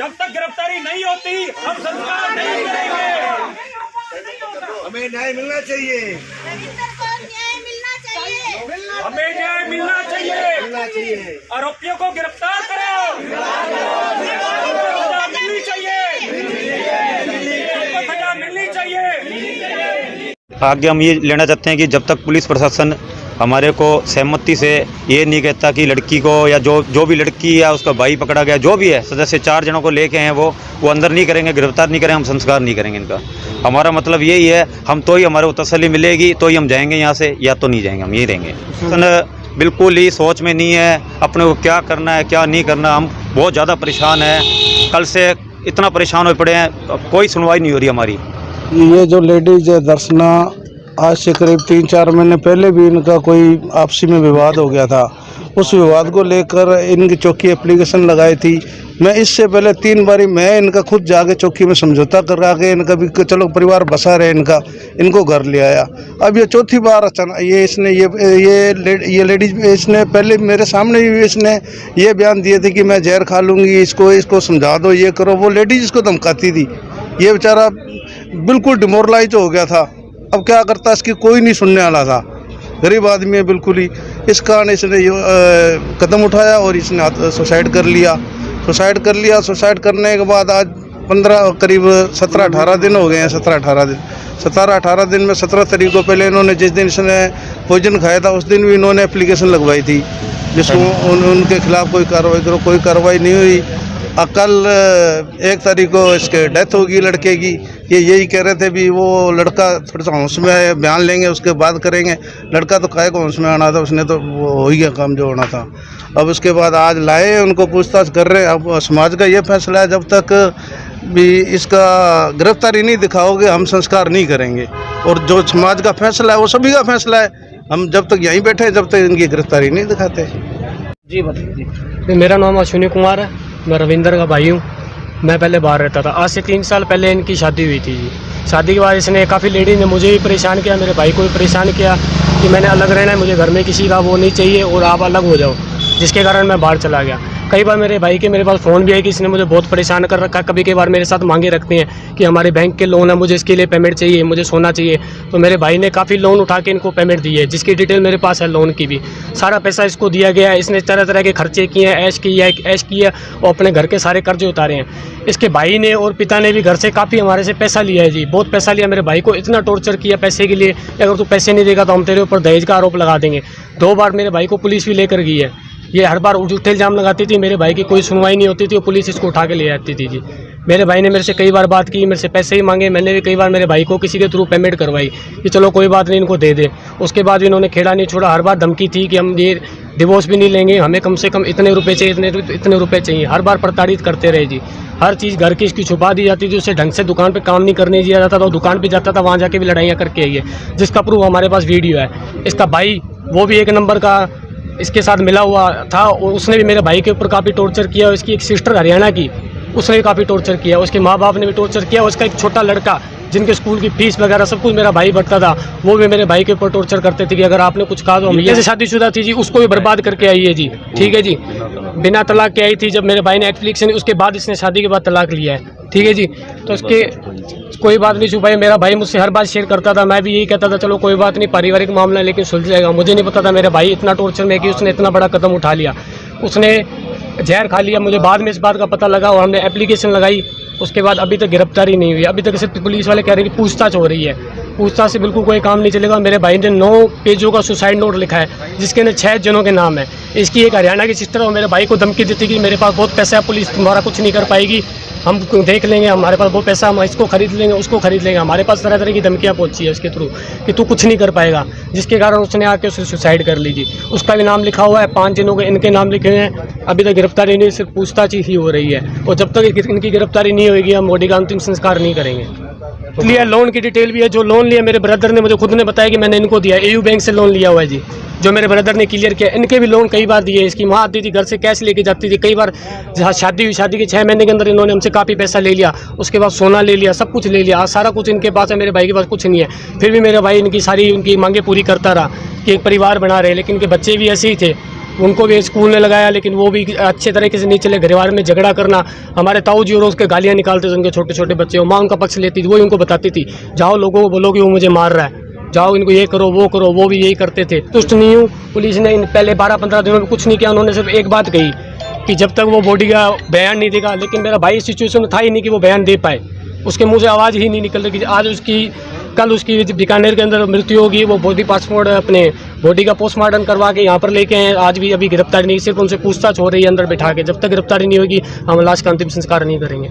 जब तक गिरफ्तारी नहीं होती हम संस्कार नहीं करेंगे। हमें न्याय मिलना चाहिए, हमें न्याय मिलना चाहिए। आरोपियों को गिरफ्तार करो, सजा मिलनी चाहिए, सजा मिलनी चाहिए। आगे हम ये लेना चाहते हैं कि जब तक पुलिस प्रशासन हमारे को सहमति से ये नहीं कहता कि लड़की को या जो भी लड़की या उसका भाई पकड़ा गया, जो भी है सदस्य 4 जनों को लेके हैं वो अंदर नहीं करेंगे, गिरफ्तार नहीं करेंगे, हम संस्कार नहीं करेंगे इनका। हमारा मतलब यही है, हम तो ही हमारे को तसल्ली मिलेगी तो ही हम जाएंगे यहाँ से, या तो नहीं जाएंगे, हम यही रहेंगे। बिल्कुल ही सोच में नहीं है अपने को क्या करना है क्या नहीं करना। हम बहुत ज़्यादा परेशान हैं, कल से इतना परेशान हो पड़े हैं, कोई सुनवाई नहीं हो रही हमारी। ये जो लेडीज है दर्शना, आज से करीब 3-4 महीने पहले भी इनका कोई आपसी में विवाद हो गया था। उस विवाद को लेकर इनकी चौकी एप्लीकेशन लगाई थी। मैं इससे पहले 3 बारी मैं इनका खुद जाके चौकी में समझौता करा के इनका भी चलो परिवार बसा रहे इनको घर ले आया। अब ये चौथी बार अचानक ये इसने ये लेडीज इसने पहले मेरे सामने भी इसने ये बयान दिए थे कि मैं जहर खा लूँगी, इसको समझा दो, ये करो। वो लेडीज इसको धमकाती थी। ये बेचारा बिल्कुल डिमोरलाइज हो गया था। अब क्या करता, इसकी कोई नहीं सुनने वाला था। गरीब आदमी है बिल्कुल ही। इस कारण इसने कदम उठाया और इसने सुसाइड कर लिया। सुसाइड करने के बाद आज 15 करीब 17-18 दिन हो गए हैं। 17-18 दिन में 17 तारीख को पहले इन्होंने जिस दिन इसने पॉइजन खाया था उस दिन भी इन्होंने एप्लीकेशन लगवाई थी जिसको उनके खिलाफ कोई कार्रवाई नहीं हुई। कल 1 तारीख को इसके डेथ होगी लड़के की। ये यही कह रहे थे भी वो लड़का थोड़ा सा होश में है, बयान लेंगे उसके बाद करेंगे। लड़का तो काय को होश में आना था, उसने तो वो हो ही गया काम जो होना था। अब उसके बाद आज लाए, उनको पूछताछ कर रहे हैं। अब समाज का ये फैसला है, जब तक भी इसका गिरफ्तारी नहीं दिखाओगे हम संस्कार नहीं करेंगे। और जो समाज का फैसला है वो सभी का फैसला है। हम जब तक यहीं बैठे जब तक इनकी गिरफ्तारी नहीं दिखाते। जी बताइए। मेरा नाम अश्विनी कुमार है, मैं रविंदर का भाई हूँ। मैं पहले बाहर रहता था। आज से 3 साल पहले इनकी शादी हुई थी जी। शादी के बाद इसने काफ़ी लेडीज़ ने मुझे भी परेशान किया, मेरे भाई को भी परेशान किया कि मैंने अलग रहना है, मुझे घर में किसी का वो नहीं चाहिए और आप अलग हो जाओ, जिसके कारण मैं बाहर चला गया। कई बार मेरे भाई के मेरे पास फ़ोन भी है कि इसने मुझे बहुत परेशान कर रखा है। कभी कई बार मेरे साथ मांगे रखते हैं कि हमारे बैंक के लोन है, मुझे इसके लिए पेमेंट चाहिए, मुझे सोना चाहिए। तो मेरे भाई ने काफ़ी लोन उठा के इनको पेमेंट दी है, जिसकी डिटेल मेरे पास है लोन की भी। सारा पैसा इसको दिया गया है। इसने तरह तरह के खर्चे किए हैं, ऐश किया और अपने घर के सारे कर्जे उतारे हैं। इसके भाई ने और पिता ने भी घर से काफ़ी हमारे से पैसा लिया है जी, बहुत पैसा लिया। मेरे भाई को इतना टॉर्चर किया पैसे के लिए, अगर तू पैसे नहीं देगा तो हम तेरे ऊपर दहेज का आरोप लगा देंगे। 2 बार मेरे भाई को पुलिस भी लेकर गई है। ये हर बार झूठे इल्जाम लगाती थी, मेरे भाई की कोई सुनवाई नहीं होती थी और पुलिस इसको उठा के ले जाती थी जी। मेरे भाई ने मेरे से कई बार बात की, मेरे से पैसे ही मांगे। मैंने भी कई बार मेरे भाई को किसी के थ्रू पेमेंट करवाई कि चलो कोई बात नहीं इनको दे दे। उसके बाद भी इन्होंने खेड़ा नहीं छोड़ा। हर बार धमकी थी कि हम ये डिवोर्स भी नहीं लेंगे, हमें कम से कम इतने रुपए चाहिए, इतने रुपए चाहिए। हर बार प्रताड़ित करते रहे जी। हर चीज़ घर की इसकी छुपा दी जाती थी, उसे ढंग से दुकान पे काम नहीं करने दिया जाता था। वो दुकान पे जाता था, वहाँ जाके भी लड़ाइयाँ करके आई है, जिसका प्रूफ हमारे पास वीडियो है। इसका भाई वो भी 1 नंबर का इसके साथ मिला हुआ था और उसने भी मेरे भाई के ऊपर काफ़ी टॉर्चर किया। उसकी एक सिस्टर हरियाणा की, उसने भी काफ़ी टॉर्चर किया। उसके माँ बाप ने भी टॉर्चर किया। उसका एक छोटा लड़का जिनके स्कूल की फीस वगैरह सब कुछ मेरा भाई भरता था, वो भी मेरे भाई के ऊपर टॉर्चर करते थे कि अगर आपने कुछ कहा तो हम ये। शादीशुदा थी जी, उसको भी बर्बाद करके आई है जी। ठीक है जी, बिना तलाक के आई थी। जब मेरे भाई ने एप्लीकेशन उसके बाद इसने शादी के बाद तलाक लिया है। ठीक है जी, तो उसके कोई बात नहीं छुपाई। मेरा भाई मुझसे हर बात शेयर करता था, मैं भी यही कहता था चलो कोई बात नहीं, पारिवारिक मामला है लेकिन सुलझ जाएगा। मुझे नहीं पता था मेरे भाई इतना टॉर्चर में कि उसने इतना बड़ा कदम उठा लिया। उसने जहर खा लिया। मुझे बाद में इस बात का पता लगा और हमने एप्लीकेशन लगाई। उसके बाद अभी तक गिरफ्तारी नहीं हुई। अभी तक सिर्फ पुलिस वाले कह रहे हैं कि पूछताछ हो रही है। पूछताछ से बिल्कुल कोई काम नहीं चलेगा। मेरे भाई ने 9 पेजों का सुसाइड नोट लिखा है, जिसके अंदर 6 जनों के नाम है। इसकी एक हरियाणा की सिस्टर और मेरे भाई को धमकी देती कि मेरे पास बहुत पैसा है, पुलिस तुम्हारा कुछ नहीं कर पाएगी, हम देख लेंगे, हमारे पास बहुत पैसा, हम इसको खरीद लेंगे, उसको खरीद लेंगे। हमारे पास तरह तरह की धमकियाँ पहुँची है उसके थ्रू कि तू कुछ नहीं कर पाएगा, जिसके कारण उसने आके उसे सुसाइड कर लीजिए। उसका भी नाम लिखा हुआ है, 5 जनों के इनके नाम लिखे हुए हैं। अभी तक गिरफ्तारी नहीं, सिर्फ पूछताछ ही हो रही है। और जब तक इनकी गिरफ्तारी नहीं होगी हम बॉडी का अंतिम संस्कार नहीं करेंगे। इसलिए लोन की डिटेल भी है। जो लोन लिया मेरे ब्रदर ने मुझे खुद ने बताया कि मैंने इनको दिया, AU बैंक से लोन लिया हुआ है जी, जो मेरे ब्रदर ने क्लियर किया। इनके भी लोन कई बार दिए। इसकी माँ आती थी घर से कैश लेके जाती थी। कई बार जहाँ शादी हुई, शादी के 6 महीने के अंदर इन्होंने हमसे काफ़ी पैसा ले लिया। उसके बाद सोना ले लिया, सब कुछ ले लिया। आज सारा कुछ इनके पास है, मेरे भाई के पास कुछ नहीं है। फिर भी मेरे भाई इनकी सारी उनकी मांगे पूरी करता रहा कि एक परिवार बना रहे। लेकिन इनके बच्चे भी ऐसे ही थे उनको भी स्कूल में लगाया, लेकिन वो भी अच्छे तरीके से नहीं चले। परिवार में झगड़ा करना, हमारे ताऊ जी और उसके गालियाँ निकालते थे उनके छोटे छोटे बच्चे, माँ उनका पक्ष लेती थी, वही उनको बताती थी जाओ लोगों को बोलो कि वो मुझे मार रहा है, जाओ इनको ये करो, वो भी यही करते थे। तुष्ट नहीं हूँ, पुलिस ने पहले 12-15 दिनों में कुछ नहीं किया। उन्होंने सिर्फ एक बात कही कि जब तक वो बॉडी का बयान नहीं देगा, लेकिन मेरा भाई इस सिचुएशन में था ही नहीं कि वो बयान दे पाए। उसके मुंह से आवाज़ ही नहीं निकल रही कि आज कल उसकी बीकानेर के अंदर मृत्यु होगी। वो बॉडी पासपोर्ट अपने बॉडी का पोस्टमार्टम करवा के यहाँ पर लेके आए, आज भी अभी गिरफ्तारी नहीं, सिर्फ उनसे पूछताछ हो रही है अंदर बैठा के। जब तक गिरफ्तारी नहीं होगी हम लाश का अंतिम संस्कार नहीं करेंगे।